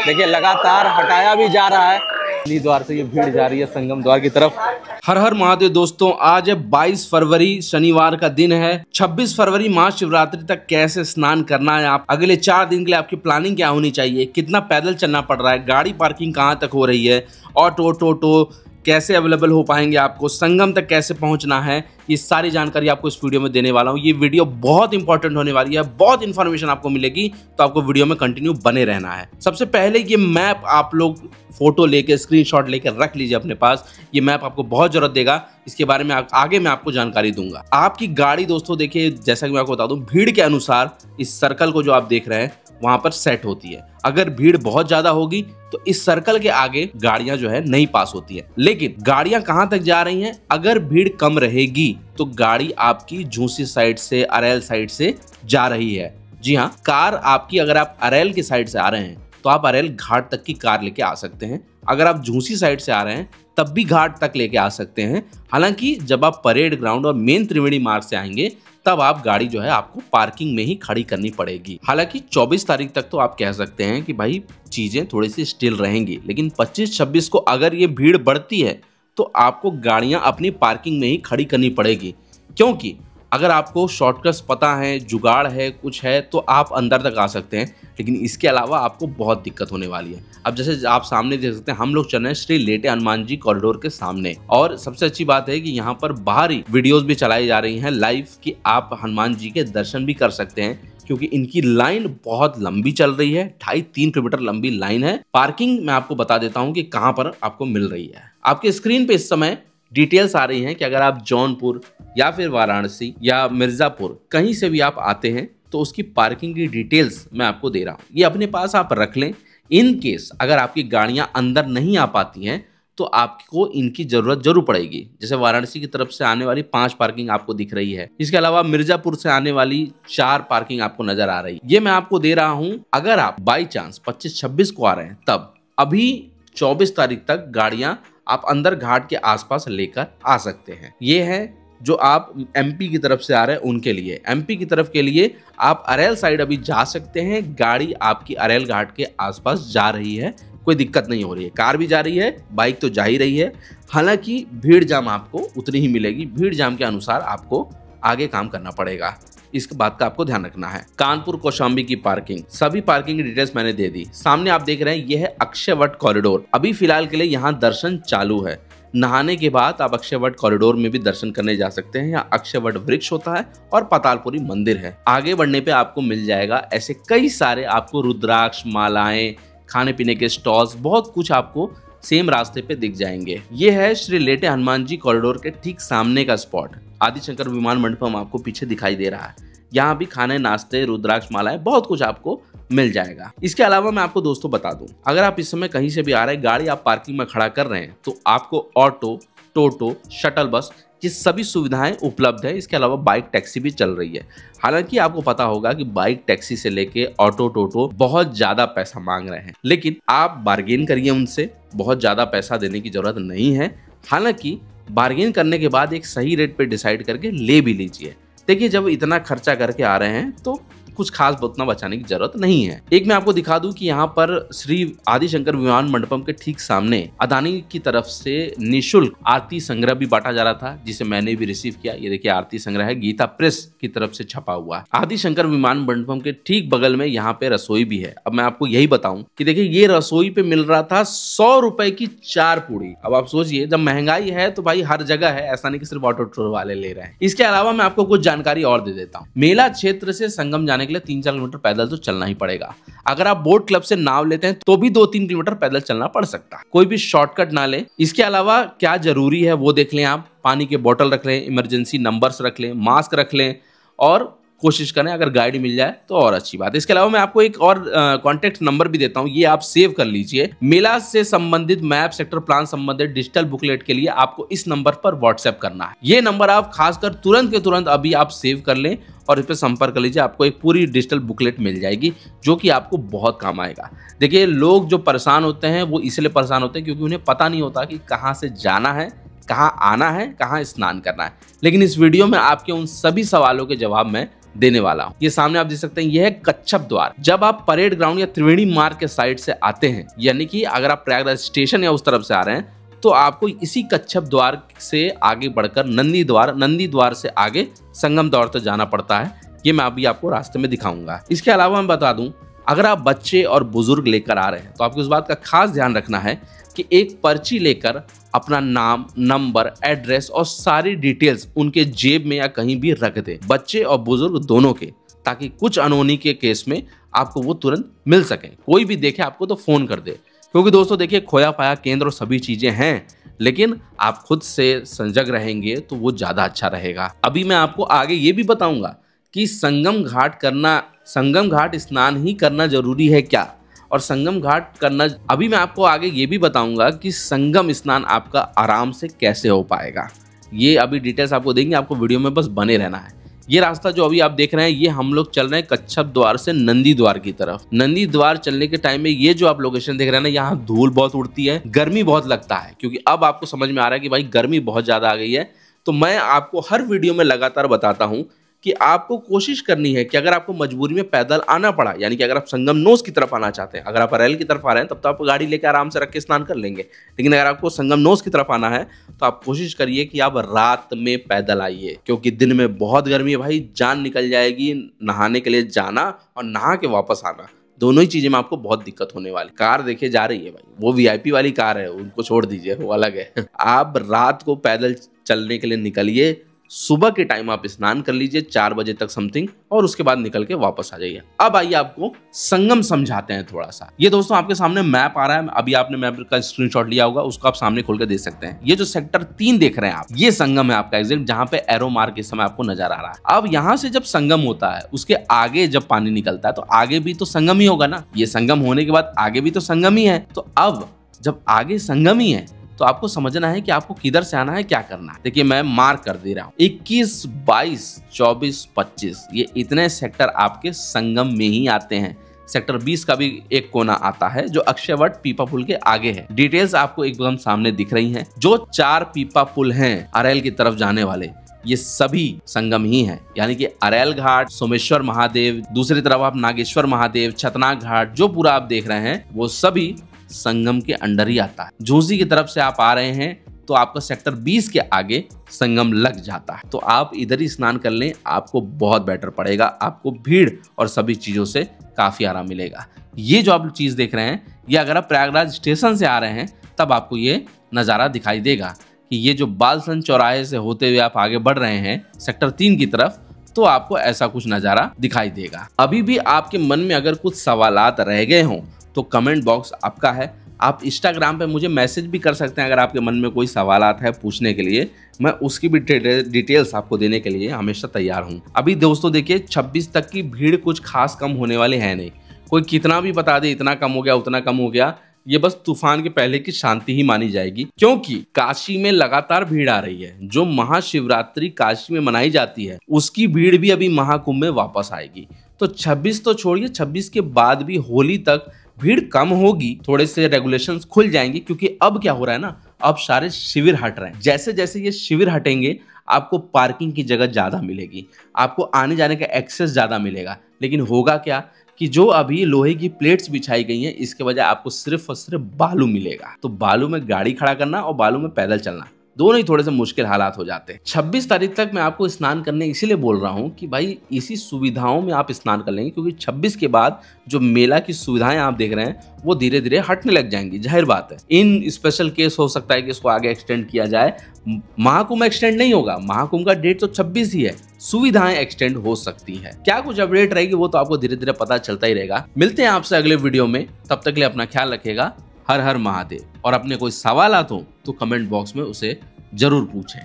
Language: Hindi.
देखिए लगातार हटाया भी जा रहा है। द्वार से ये भीड़ जा रही है संगम द्वार की तरफ। हर हर महादेव दोस्तों, आज है 22 फरवरी, शनिवार का दिन है। 26 फरवरी महाशिवरात्रि तक कैसे स्नान करना है, आप अगले 4 दिन के लिए आपकी प्लानिंग क्या होनी चाहिए, कितना पैदल चलना पड़ रहा है, गाड़ी पार्किंग कहाँ तक हो रही है, ऑटो टोटो कैसे अवेलेबल हो पाएंगे, आपको संगम तक कैसे पहुंचना है, ये सारी जानकारी आपको इस वीडियो में देने वाला हूं। ये वीडियो बहुत इंपॉर्टेंट होने वाली है, बहुत इंफॉर्मेशन आपको मिलेगी, तो आपको वीडियो में कंटिन्यू बने रहना है। सबसे पहले ये मैप आप लोग फोटो लेके स्क्रीनशॉट लेके रख लीजिए अपने पास। ये मैप आपको बहुत जरूरत देगा, इसके बारे में आगे मैं आपको जानकारी दूंगा। आपकी गाड़ी दोस्तों देखिए, जैसा कि मैं आपको बता दूं, भीड़ के अनुसार इस सर्कल को जो आप देख रहे हैं वहां पर सेट होती है। अगर भीड़ बहुत ज्यादा होगी तो इस सर्कल के आगे गाड़ियां जो है नहीं पास होती है। लेकिन गाड़ियां कहां तक जा रही हैं, अगर भीड़ कम रहेगी तो गाड़ी आपकी झूसी साइड से, अरेल साइड से जा रही है। जी हाँ, कार आपकी, अगर आप अरेल की साइड से आ रहे हैं तो आप अरेल घाट तक की कार लेके आ सकते हैं। अगर आप झूसी साइड से आ रहे हैं तब भी घाट तक लेके आ सकते हैं। हालांकि जब आप परेड ग्राउंड और मेन त्रिवेणी मार्ग से आएंगे तब आप गाड़ी जो है आपको पार्किंग में ही खड़ी करनी पड़ेगी। हालांकि 24 तारीख तक तो आप कह सकते हैं कि भाई चीजें थोड़ी सी स्टिल रहेंगी, लेकिन 25-26 को अगर ये भीड़ बढ़ती है तो आपको गाड़ियां अपनी पार्किंग में ही खड़ी करनी पड़ेगी। क्योंकि अगर आपको शॉर्टकट्स पता है, जुगाड़ है, कुछ है, तो आप अंदर तक आ सकते हैं, लेकिन इसके अलावा आपको बहुत दिक्कत होने वाली है। अब जैसे आप सामने देख सकते हैं, हम लोग चल रहे हैं श्री लेटे हनुमान जी कॉरिडोर के सामने, और सबसे अच्छी बात है कि यहाँ पर बाहरी वीडियोस भी चलाई जा रही हैं लाइव, कि आप हनुमान जी के दर्शन भी कर सकते हैं, क्योंकि इनकी लाइन बहुत लंबी चल रही है। 2.5-3 किलोमीटर लंबी लाइन है। पार्किंग मैं आपको बता देता हूँ कि कहाँ पर आपको मिल रही है। आपके स्क्रीन पे इस समय डिटेल्स आ रही हैं कि अगर आप जौनपुर या फिर वाराणसी या मिर्जापुर कहीं से भी आप आते हैं तो उसकी पार्किंग की डिटेल्स मैं आपको दे रहा हूँ। ये अपने पास आप रख लें। इन केस अगर आपकी गाड़ियां अंदर नहीं आ पाती हैं तो आपको इनकी जरूरत जरूर पड़ेगी। जैसे वाराणसी की तरफ से आने वाली 5 पार्किंग आपको दिख रही है। इसके अलावा मिर्जापुर से आने वाली 4 पार्किंग आपको नजर आ रही है। ये मैं आपको दे रहा हूं अगर आप बाई चांस 25-26 को आ रहे हैं तब। अभी 24 तारीख तक गाड़ियां आप अंदर घाट के आसपास लेकर आ सकते हैं। ये है जो आप एमपी की तरफ से आ रहे हैं उनके लिए। एमपी की तरफ के लिए आप अरेल साइड अभी जा सकते हैं। गाड़ी आपकी अरेल घाट के आसपास जा रही है, कोई दिक्कत नहीं हो रही है। कार भी जा रही है, बाइक तो जा ही रही है। हालांकि भीड़ जाम आपको उतनी ही मिलेगी। भीड़ जाम के अनुसार आपको आगे काम करना पड़ेगा, इस बात का आपको ध्यान रखना है। कानपुर कौशाम्बी की पार्किंग, सभी पार्किंग की डिटेल्स मैंने दे दी। सामने आप देख रहे हैं ये है अक्षयवट कॉरिडोर। अभी फिलहाल के लिए यहाँ दर्शन चालू है। नहाने के बाद आप अक्षयवट कॉरिडोर में भी दर्शन करने जा सकते हैं। यहाँ अक्षयवट वृक्ष होता है और पातालपुरी मंदिर है। आगे बढ़ने पे आपको मिल जाएगा ऐसे कई सारे, आपको रुद्राक्ष, मालाएं, खाने पीने के स्टॉल्स, बहुत कुछ आपको सेम रास्ते पे दिख जाएंगे। ये है श्री लेटे हनुमान जी कॉरिडोर के ठीक सामने का स्पॉट। आदिशंकर विमान मंडपम आपको पीछे दिखाई दे रहा है। यहाँ भी खाने, नाश्ते, रुद्राक्ष, मालाएं, बहुत कुछ आपको मिल जाएगा। इसके अलावा मैं आपको दोस्तों बता दूं, अगर आप इस समय कहीं से भी आ रहे हैं, गाड़ी आप पार्किंग में खड़ा कर रहे हैं, तो आपको ऑटो, टोटो, शटल बस, ये सभी सुविधाएं उपलब्ध है। इसके अलावा बाइक टैक्सी भी चल रही है। हालांकि आपको पता होगा कि बाइक टैक्सी से लेके ऑटो, टोटो बहुत ज्यादा पैसा मांग रहे हैं, लेकिन आप बार्गेन करिए उनसे, बहुत ज्यादा पैसा देने की जरूरत नहीं है। हालांकि बार्गेन करने के बाद एक सही रेट पे डिसाइड करके ले भी लीजिए। देखिए, जब इतना खर्चा करके आ रहे हैं तो कुछ खास उतना बचाने की जरूरत नहीं है। एक मैं आपको दिखा दूं कि यहाँ पर श्री आदिशंकर विमान मंडपम के ठीक सामने अदानी की तरफ से निःशुल्क आरती संग्रह भी बांटा जा रहा था, जिसे मैंने भी रिसीव किया। ये देखिए आरती संग्रह है, गीता प्रेस की तरफ से छपा हुआ है। आदिशंकर विमान मंडपम के ठीक बगल में यहाँ पे रसोई भी है। अब मैं आपको यही बताऊं कि देखिए, ये रसोई पे मिल रहा था 100 रुपए की 4 पूड़ी। अब आप सोचिए, जब महंगाई है तो भाई हर जगह है, ऐसा नहीं कि सिर्फ ऑटो टूर वाले ले रहे हैं। इसके अलावा मैं आपको कुछ जानकारी और दे देता हूँ। मेला क्षेत्र से संगम जाने के लिए 3-4 किलोमीटर पैदल तो चलना ही पड़ेगा। अगर आप बोट क्लब से नाव लेते हैं तो भी 2-3 किलोमीटर पैदल चलना पड़ सकता है। कोई भी शॉर्टकट ना ले। इसके अलावा क्या जरूरी है वो देख लें आप। पानी के बोतल रख लें, इमरजेंसी नंबर्स रख लें, मास्क रख लें, और कोशिश करें अगर गाइड मिल जाए तो और अच्छी बात है। इसके अलावा मैं आपको एक और कॉन्टेक्ट नंबर भी देता हूं, ये आप सेव कर लीजिए। मेला से संबंधित मैप, सेक्टर प्लान संबंधित डिजिटल बुकलेट के लिए आपको इस नंबर पर व्हाट्सएप करना है। ये नंबर आप खासकर तुरंत के तुरंत अभी आप सेव कर लें और इस पर संपर्क कर लीजिए। आपको एक पूरी डिजिटल बुकलेट मिल जाएगी जो कि आपको बहुत काम आएगा। देखिए, लोग जो परेशान होते हैं वो इसलिए परेशान होते हैं क्योंकि उन्हें पता नहीं होता कि कहाँ से जाना है, कहाँ आना है, कहाँ स्नान करना है। लेकिन इस वीडियो में आपके उन सभी सवालों के जवाब मैं देने वाला हूँ। ये सामने आप देख सकते हैं, यह है कच्छप द्वार। जब आप परेड ग्राउंड या त्रिवेणी मार्ग के साइड से आते हैं, यानी कि अगर आप प्रयागराज स्टेशन या उस तरफ से आ रहे हैं, तो आपको इसी कच्छप द्वार से आगे बढ़कर नंदी द्वार से आगे संगम द्वार तक जाना पड़ता है। ये मैं अभी आपको रास्ते में दिखाऊंगा। इसके अलावा मैं बता दूं, अगर आप बच्चे और बुजुर्ग लेकर आ रहे हैं तो आपको इस बात का खास ध्यान रखना है कि एक पर्ची लेकर अपना नाम, नंबर, एड्रेस और सारी डिटेल्स उनके जेब में या कहीं भी रख दे, बच्चे और बुजुर्ग दोनों के, ताकि कुछ अनहोनी के केस में आपको वो तुरंत मिल सके। कोई भी देखे आपको तो फोन कर दे, क्योंकि दोस्तों देखिए, खोया पाया केंद्र और सभी चीजें हैं, लेकिन आप खुद से सजग रहेंगे तो वो ज्यादा अच्छा रहेगा। अभी मैं आपको आगे ये भी बताऊंगा कि संगम घाट स्नान ही करना जरूरी है क्या, और संगम घाट करना, अभी मैं आपको आगे ये भी बताऊंगा कि संगम स्नान आपका आराम से कैसे हो पाएगा। ये अभी डिटेल्स आपको देंगे, आपको वीडियो में बस बने रहना है। ये रास्ता जो अभी आप देख रहे हैं, ये हम लोग चल रहे हैं कच्छप द्वार से नंदी द्वार की तरफ। नंदी द्वार चलने के टाइम में ये जो आप लोकेशन देख रहे हैं ना, यहाँ धूल बहुत उड़ती है, गर्मी बहुत लगता है, क्योंकि अब आपको समझ में आ रहा है कि भाई गर्मी बहुत ज्यादा आ गई है। तो मैं आपको हर वीडियो में लगातार बताता हूँ कि आपको कोशिश करनी है कि अगर आपको मजबूरी में पैदल आना पड़ा, यानी कि अगर आप संगम नोस की तरफ आना चाहते हैं, अगर आप अरैल की तरफ आ रहे हैं, तब तो आप गाड़ी लेकर आराम से रख के स्नान कर लेंगे। लेकिन अगर आपको संगम नोस की तरफ आना है तो आप कोशिश करिए कि आप रात में पैदल आइए, क्योंकि दिन में बहुत गर्मी है भाई, जान निकल जाएगी। नहाने के लिए जाना और नहा के वापस आना, दोनों ही चीजें में आपको बहुत दिक्कत होने वाली। कार देखिए जा रही है भाई, वो वीआईपी वाली कार है, उनको छोड़ दीजिए, वो अलग है। आप रात को पैदल चलने के लिए निकलिए, सुबह के टाइम आप स्नान कर लीजिए 4 बजे तक समथिंग, और उसके बाद निकल के वापस आ जाइए। अब आइए आपको संगम समझाते हैं थोड़ा सा। ये दोस्तों आपके सामने मैप आ रहा है, अभी आपने मैप का स्क्रीनशॉट लिया होगा, उसको आप सामने खोल के देख सकते हैं। ये जो सेक्टर 3 देख रहे हैं आप, ये संगम है आपका एग्जैक्ट, जहाँ पे एरो मार्क इस समय आपको नजर आ रहा है। अब यहाँ से जब संगम होता है, उसके आगे जब पानी निकलता है, तो आगे भी तो संगम ही होगा ना। ये संगम होने के बाद आगे भी तो संगम ही है। तो अब जब आगे संगम ही है, तो आपको समझना है कि आपको किधर से आना है, क्या करना है। देखिए मैं मार्क कर दे रहा हूँ, 21, 22, 24, 25, ये इतने सेक्टर आपके संगम में ही आते हैं। सेक्टर 20 का भी एक कोना आता है, जो अक्षयवट पीपा पुल के आगे है। डिटेल्स आपको एकदम सामने दिख रही हैं। जो 4 पीपा पुल हैं अरैल की तरफ जाने वाले, ये सभी संगम ही हैं, यानी कि अरैल घाट, सोमेश्वर महादेव, दूसरी तरफ आप नागेश्वर महादेव, छतनाग घाट, जो पूरा आप देख रहे हैं, वो सभी संगम के अंडर ही आता है। झूसी की तरफ से आप आ रहे हैं तो आपका सेक्टर 20 के आगे संगम लग जाता है, तो आप इधर ही स्नान कर लें, आपको बहुत बेटर पड़ेगा। आपको भीड़ और सभी चीजों से काफी आराम मिलेगा। ये जो आप चीज देख रहे हैं, ये अगर आप प्रयागराज स्टेशन से आ रहे हैं तब आपको ये नजारा दिखाई देगा कि ये जो बालसन चौराहे से होते हुए आप आगे बढ़ रहे हैं सेक्टर 3 की तरफ, तो आपको ऐसा कुछ नजारा दिखाई देगा। अभी भी आपके मन में अगर कुछ सवालात रह गए हों तो कमेंट बॉक्स आपका है। आप इंस्टाग्राम पे मुझे मैसेज भी कर सकते हैं अगर आपके मन में कोई सवालात है पूछने के लिए। मैं उसकी भी डिटेल्स आपको देने के लिए हमेशा तैयार हूँ। अभी दोस्तों देखिए 26 तक की भीड़ कुछ खास कम होने वाली है नहीं। कोई कितना भी बता दे इतना कम हो गया उतना कम हो गया, ये बस तूफान के पहले की शांति ही मानी जाएगी, क्योंकि काशी में लगातार भीड़ आ रही है। जो महाशिवरात्रि काशी में मनाई जाती है उसकी भीड़ भी अभी महाकुंभ में वापस आएगी। तो 26 तो छोड़िए, 26 के बाद भी होली तक भीड़ कम होगी, थोड़े से रेगुलेशंस खुल जाएंगे, क्योंकि अब क्या हो रहा है ना, अब सारे शिविर हट रहे हैं। जैसे जैसे ये शिविर हटेंगे आपको पार्किंग की जगह ज्यादा मिलेगी, आपको आने जाने का एक्सेस ज्यादा मिलेगा। लेकिन होगा क्या कि जो अभी लोहे की प्लेट्स बिछाई गई हैं, इसके वजह आपको सिर्फ और सिर्फ बालू मिलेगा। तो बालू में गाड़ी खड़ा करना और बालू में पैदल चलना, दोनों ही थोड़े से मुश्किल हालात हो जाते हैं। 26 तारीख तक मैं आपको स्नान करने इसीलिए बोल रहा हूं कि भाई इसी सुविधाओं में आप स्नान कर लेंगे, क्योंकि 26 के बाद जो मेला की सुविधाएं आप देख रहे हैं वो धीरे धीरे हटने लग जाएंगी। जाहिर बात है, इन स्पेशल केस हो सकता है कि इसको आगे एक्सटेंड किया जाए। महाकुंभ एक्सटेंड नहीं होगा, महाकुंभ का डेट तो 26 ही है, सुविधाएं एक्सटेंड हो सकती है। क्या कुछ अपडेट रहेगी वो तो आपको धीरे धीरे पता चलता ही रहेगा। मिलते हैं आपसे अगले वीडियो में, तब तक के लिए अपना ख्याल रखिएगा। हर हर महादेव। और अपने कोई सवाल हो तो कमेंट बॉक्स में उसे जरूर पूछें।